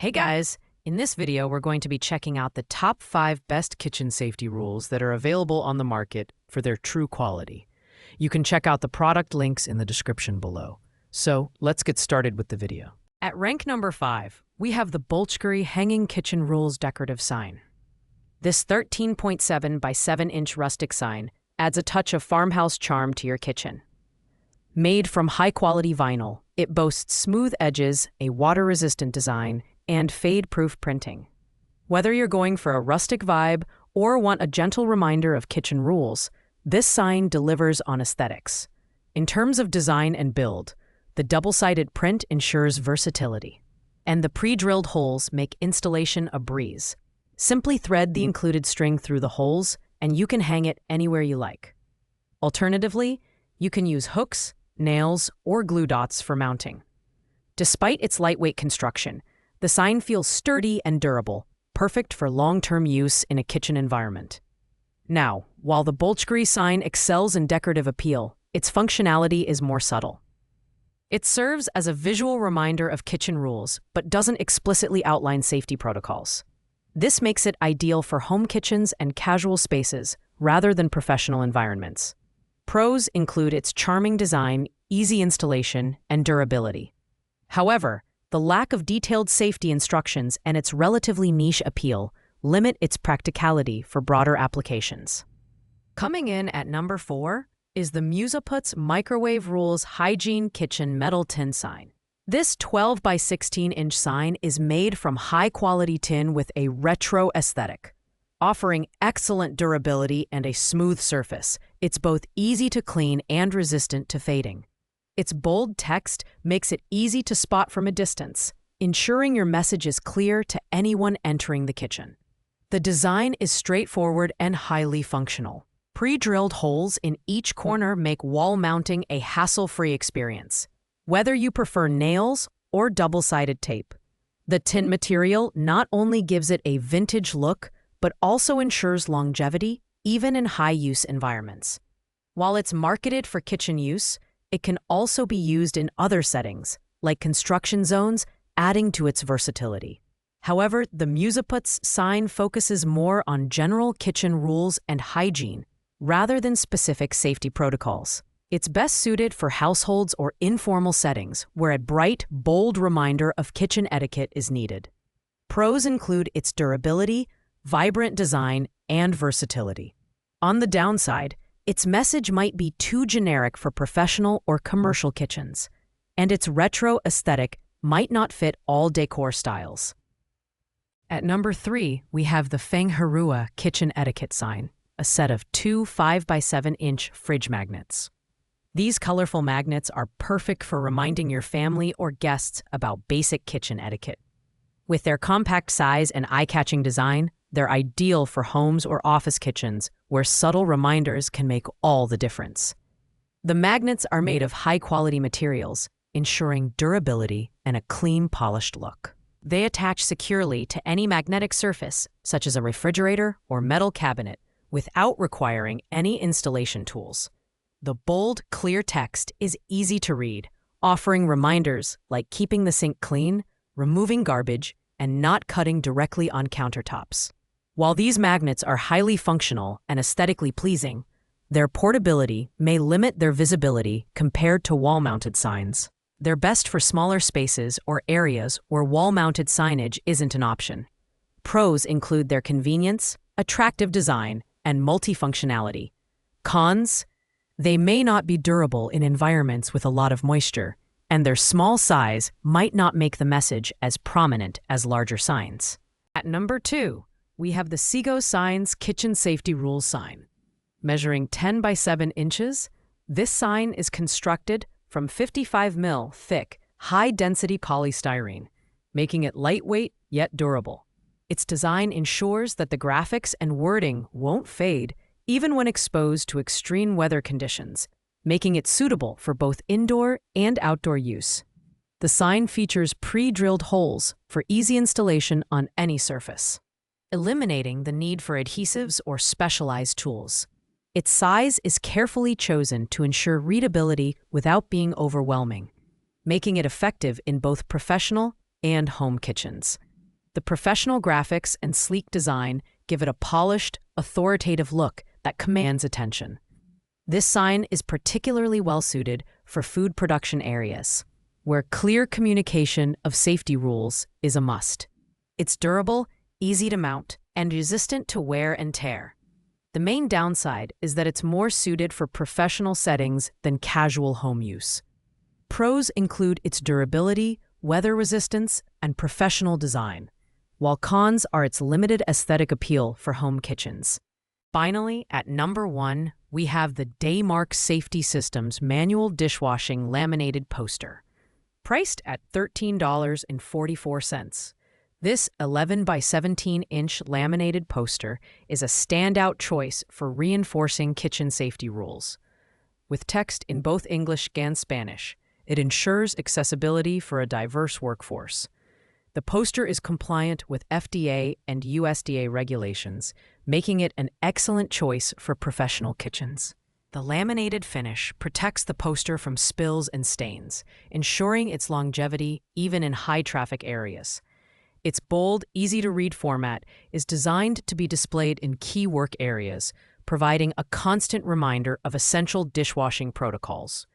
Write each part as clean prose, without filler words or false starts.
Hey guys, in this video we're going to be checking out the top 5 best kitchen safety rules that are available on the market for their true quality. You can check out the product links in the description below. So let's get started with the video. At rank number 5, we have the Bolchkari Hanging Kitchen Rules decorative sign. This 13.7 by 7-inch rustic sign adds a touch of farmhouse charm to your kitchen. Made from high-quality vinyl, it boasts smooth edges, a water-resistant design, and fade-proof printing. Whether you're going for a rustic vibe or want a gentle reminder of kitchen rules, this sign delivers on aesthetics. In terms of design and build, the double-sided print ensures versatility, and the pre-drilled holes make installation a breeze. Simply thread the included string through the holes, and you can hang it anywhere you like. Alternatively, you can use hooks, nails, or glue dots for mounting. Despite its lightweight construction, the sign feels sturdy and durable, perfect for long-term use in a kitchen environment. Now, while the Bolchkari sign excels in decorative appeal, its functionality is more subtle. It serves as a visual reminder of kitchen rules, but doesn't explicitly outline safety protocols. This makes it ideal for home kitchens and casual spaces, rather than professional environments. Pros include its charming design, easy installation, and durability. However, the lack of detailed safety instructions and its relatively niche appeal limit its practicality for broader applications. Coming in at number 4 is the Musaput's Microwave Rules Hygiene Kitchen Metal Tin Sign. This 12 by 16-inch sign is made from high-quality tin with a retro aesthetic. Offering excellent durability and a smooth surface, it's both easy to clean and resistant to fading. Its bold text makes it easy to spot from a distance, ensuring your message is clear to anyone entering the kitchen. The design is straightforward and highly functional. Pre-drilled holes in each corner make wall mounting a hassle-free experience, whether you prefer nails or double-sided tape. The tin material not only gives it a vintage look, but also ensures longevity, even in high-use environments. While it's marketed for kitchen use, it can also be used in other settings, like construction zones, adding to its versatility. However, the Musaput's sign focuses more on general kitchen rules and hygiene, rather than specific safety protocols. It's best suited for households or informal settings where a bright, bold reminder of kitchen etiquette is needed. Pros include its durability, vibrant design, and versatility. On the downside, its message might be too generic for professional or commercial kitchens, and its retro aesthetic might not fit all decor styles. At number 3, we have the Farmhouse Kitchen Etiquette Sign, a set of 2 5 by 7-inch fridge magnets. These colorful magnets are perfect for reminding your family or guests about basic kitchen etiquette. With their compact size and eye-catching design, they're ideal for homes or office kitchens where subtle reminders can make all the difference. The magnets are made of high-quality materials, ensuring durability and a clean, polished look. They attach securely to any magnetic surface, such as a refrigerator or metal cabinet, without requiring any installation tools. The bold, clear text is easy to read, offering reminders like keeping the sink clean, removing garbage, and not cutting directly on countertops. While these magnets are highly functional and aesthetically pleasing, their portability may limit their visibility compared to wall-mounted signs. They're best for smaller spaces or areas where wall-mounted signage isn't an option. Pros include their convenience, attractive design, and multifunctionality. Cons: they may not be durable in environments with a lot of moisture, and their small size might not make the message as prominent as larger signs. At number 2, we have the Seago Signs Kitchen Safety Rules sign. Measuring 10 by 7 inches, this sign is constructed from 55 mil thick, high-density polystyrene, making it lightweight yet durable. Its design ensures that the graphics and wording won't fade even when exposed to extreme weather conditions, making it suitable for both indoor and outdoor use. The sign features pre-drilled holes for easy installation on any surface, eliminating the need for adhesives or specialized tools. Its size is carefully chosen to ensure readability without being overwhelming, making it effective in both professional and home kitchens. The professional graphics and sleek design give it a polished, authoritative look that commands attention. This sign is particularly well-suited for food production areas, where clear communication of safety rules is a must. It's durable, easy to mount, and resistant to wear and tear. The main downside is that it's more suited for professional settings than casual home use. Pros include its durability, weather resistance, and professional design, while cons are its limited aesthetic appeal for home kitchens. Finally, at number 1, we have the Decor Safety Systems Manual Dishwashing Laminated Poster. Priced at $13.44. This 11 by 17-inch laminated poster is a standout choice for reinforcing kitchen safety rules. With text in both English and Spanish, it ensures accessibility for a diverse workforce. The poster is compliant with FDA and USDA regulations, making it an excellent choice for professional kitchens. The laminated finish protects the poster from spills and stains, ensuring its longevity even in high-traffic areas. Its bold, easy-to-read format is designed to be displayed in key work areas, providing a constant reminder of essential dishwashing protocols.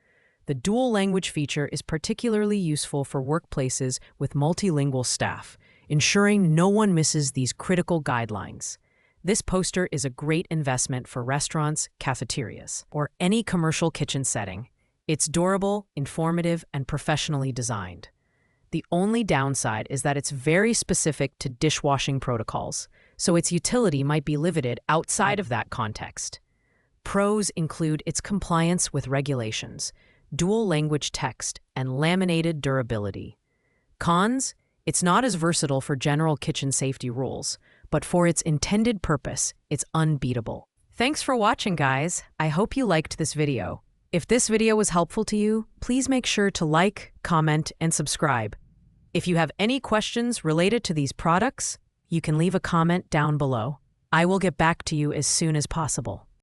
The dual language feature is particularly useful for workplaces with multilingual staff, ensuring no one misses these critical guidelines. This poster is a great investment for restaurants, cafeterias, or any commercial kitchen setting. It's durable, informative, and professionally designed. The only downside is that it's very specific to dishwashing protocols, so its utility might be limited outside of that context. Pros include its compliance with regulations, dual language text, and laminated durability. Cons: it's not as versatile for general kitchen safety rules, but for its intended purpose, it's unbeatable. Thanks for watching, guys. I hope you liked this video. If this video was helpful to you, please make sure to like, comment, and subscribe. If you have any questions related to these products, you can leave a comment down below. I will get back to you as soon as possible.